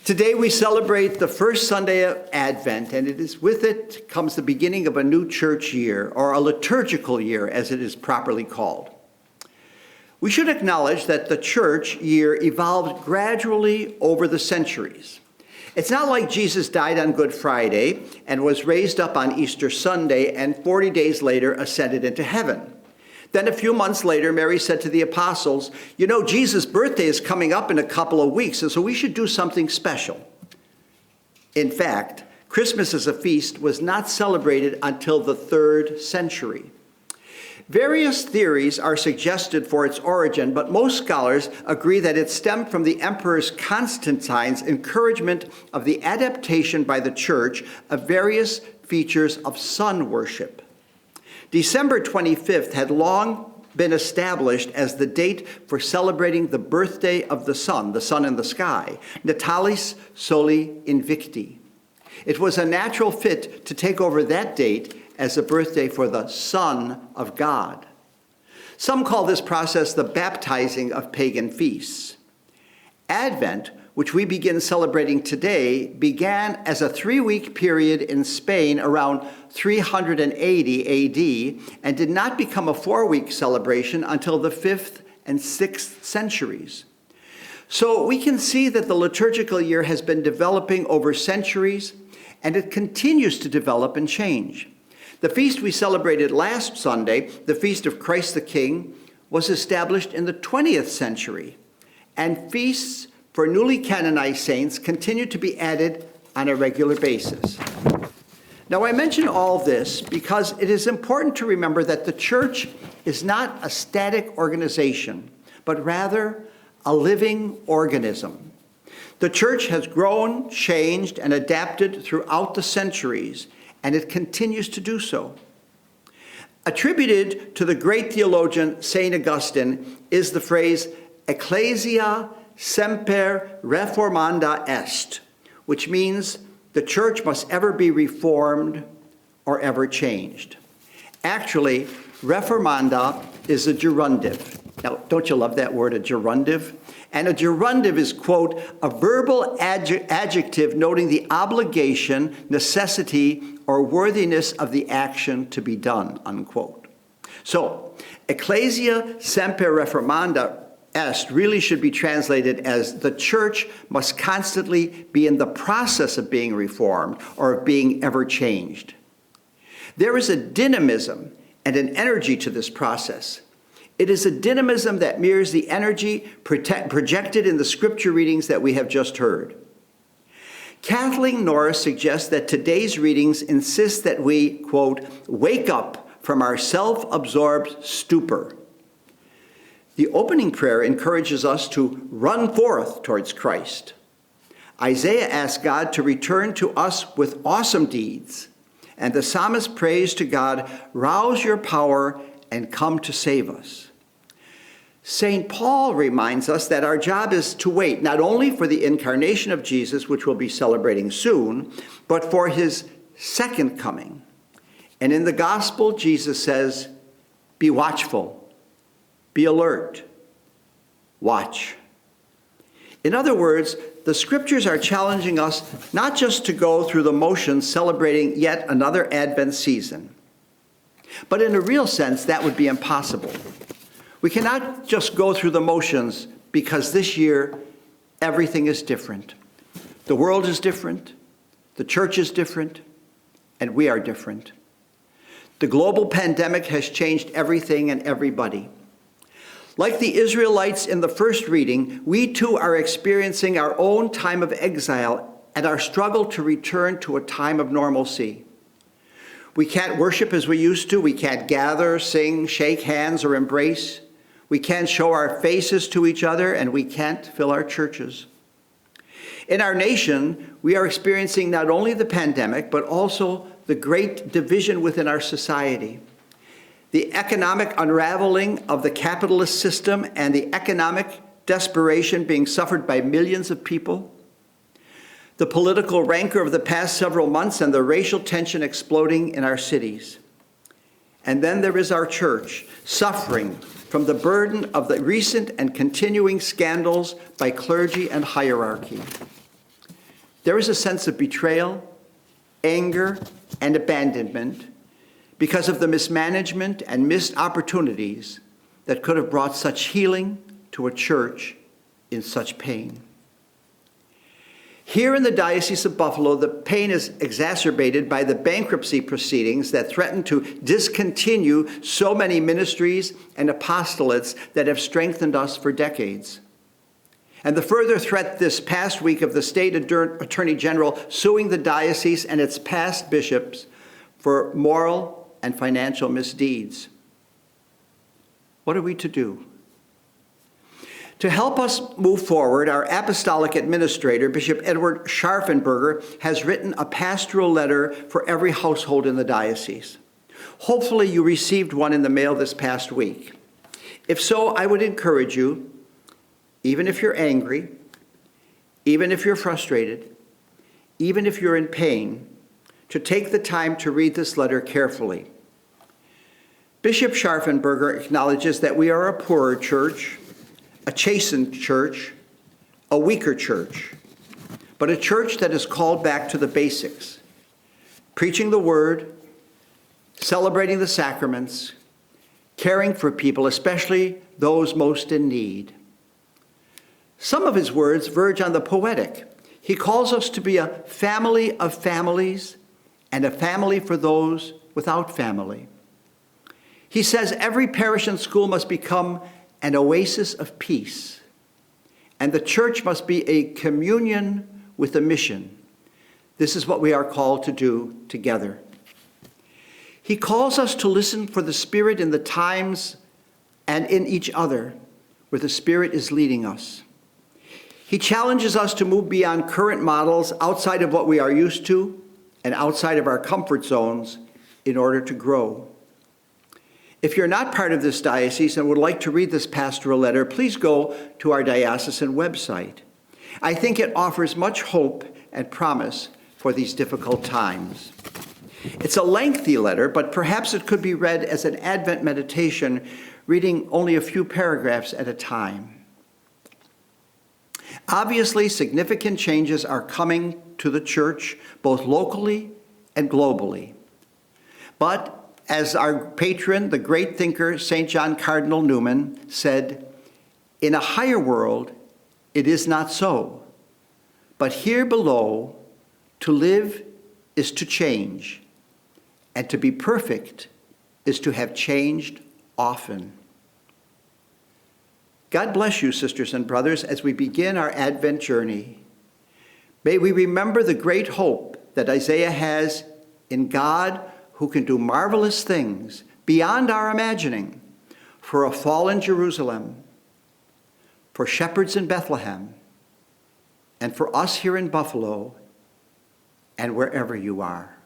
Today we celebrate the first Sunday of Advent, and with it comes the beginning of a new church year, or a liturgical year as it is properly called. We should acknowledge that the church year evolved gradually over the centuries. It's not like Jesus died on Good Friday and was raised up on Easter Sunday and 40 days later ascended into heaven. Then a few months later, Mary said to the apostles, "You know, Jesus' birthday is coming up in a couple of weeks, and so we should do something special." In fact, Christmas as a feast was not celebrated until the 3rd century. Various theories are suggested for its origin, but most scholars agree that it stemmed from the Emperor Constantine's encouragement of the adaptation by the church of various features of sun worship. December 25th had long been established as the date for celebrating the birthday of the sun in the sky, Natalis Soli Invicti. It was a natural fit to take over that date as a birthday for the Son of God. Some call this process the baptizing of pagan feasts. Advent, which we begin celebrating today, began as a 3-week period in Spain around 380 AD and did not become a 4-week celebration until the 5th and 6th centuries. So we can see that the liturgical year has been developing over centuries, and it continues to develop and change. The feast we celebrated last Sunday, the Feast of Christ the King, was established in the 20th century, and feasts for newly canonized saints continue to be added on a regular basis. Now, I mention all this because it is important to remember that the church is not a static organization, but rather a living organism. The church has grown, changed, and adapted throughout the centuries, and it continues to do so. Attributed to the great theologian St. Augustine is the phrase, "Ecclesia semper reformanda est," which means the church must ever be reformed or ever changed. Actually, reformanda is a gerundive. Now, don't you love that word, a gerundive? And a gerundive is, quote, a verbal adjective noting the obligation, necessity, or worthiness of the action to be done, unquote. So, Ecclesia semper reformanda est really should be translated as the church must constantly be in the process of being reformed or of being ever changed. There is a dynamism and an energy to this process. It is a dynamism that mirrors the energy projected in the scripture readings that we have just heard. Kathleen Norris suggests that today's readings insist that we, quote, wake up from our self-absorbed stupor. The opening prayer encourages us to run forth towards Christ. Isaiah asks God to return to us with awesome deeds. And the psalmist prays to God, rouse your power and come to save us. St. Paul reminds us that our job is to wait not only for the incarnation of Jesus, which we'll be celebrating soon, but for his second coming. And in the gospel, Jesus says, be watchful. Be alert. Watch. In other words, the scriptures are challenging us not just to go through the motions celebrating yet another Advent season, but in a real sense, that would be impossible. We cannot just go through the motions because this year everything is different. The world is different, the church is different, and we are different. The global pandemic has changed everything and everybody. Like the Israelites in the first reading, we too are experiencing our own time of exile and our struggle to return to a time of normalcy. We can't worship as we used to. We can't gather, sing, shake hands, or embrace. We can't show our faces to each other, and we can't fill our churches. In our nation, we are experiencing not only the pandemic, but also the great division within our society. The economic unraveling of the capitalist system and the economic desperation being suffered by millions of people. The political rancor of the past several months and the racial tension exploding in our cities. And then there is our church, suffering from the burden of the recent and continuing scandals by clergy and hierarchy. There is a sense of betrayal, anger, and abandonment because of the mismanagement and missed opportunities that could have brought such healing to a church in such pain. Here in the Diocese of Buffalo, the pain is exacerbated by the bankruptcy proceedings that threaten to discontinue so many ministries and apostolates that have strengthened us for decades. And the further threat this past week of the state attorney general suing the diocese and its past bishops for moral and financial misdeeds. What are we to do? To help us move forward, our apostolic administrator, Bishop Edward Scharfenberger, has written a pastoral letter for every household in the diocese. Hopefully you received one in the mail this past week. If so, I would encourage you, even if you're angry, even if you're frustrated, even if you're in pain, to take the time to read this letter carefully. Bishop Scharfenberger acknowledges that we are a poorer church, a chastened church, a weaker church, but a church that is called back to the basics, preaching the word, celebrating the sacraments, caring for people, especially those most in need. Some of his words verge on the poetic. He calls us to be a family of families and a family for those without family. He says every parish and school must become an oasis of peace, and the church must be a communion with a mission. This is what we are called to do together. He calls us to listen for the Spirit in the times and in each other where the Spirit is leading us. He challenges us to move beyond current models, outside of what we are used to and outside of our comfort zones in order to grow. If you're not part of this diocese and would like to read this pastoral letter, please go to our diocesan website. I think it offers much hope and promise for these difficult times. It's a lengthy letter, but perhaps it could be read as an Advent meditation, reading only a few paragraphs at a time. Obviously, significant changes are coming to the church, both locally and globally. But as our patron, the great thinker, St. John Cardinal Newman, said, "In a higher world, it is not so. But here below, to live is to change, and to be perfect is to have changed often." God bless you, sisters and brothers, as we begin our Advent journey. May we remember the great hope that Isaiah has in God, who can do marvelous things beyond our imagining, for a fallen Jerusalem, for shepherds in Bethlehem, and for us here in Buffalo, and wherever you are.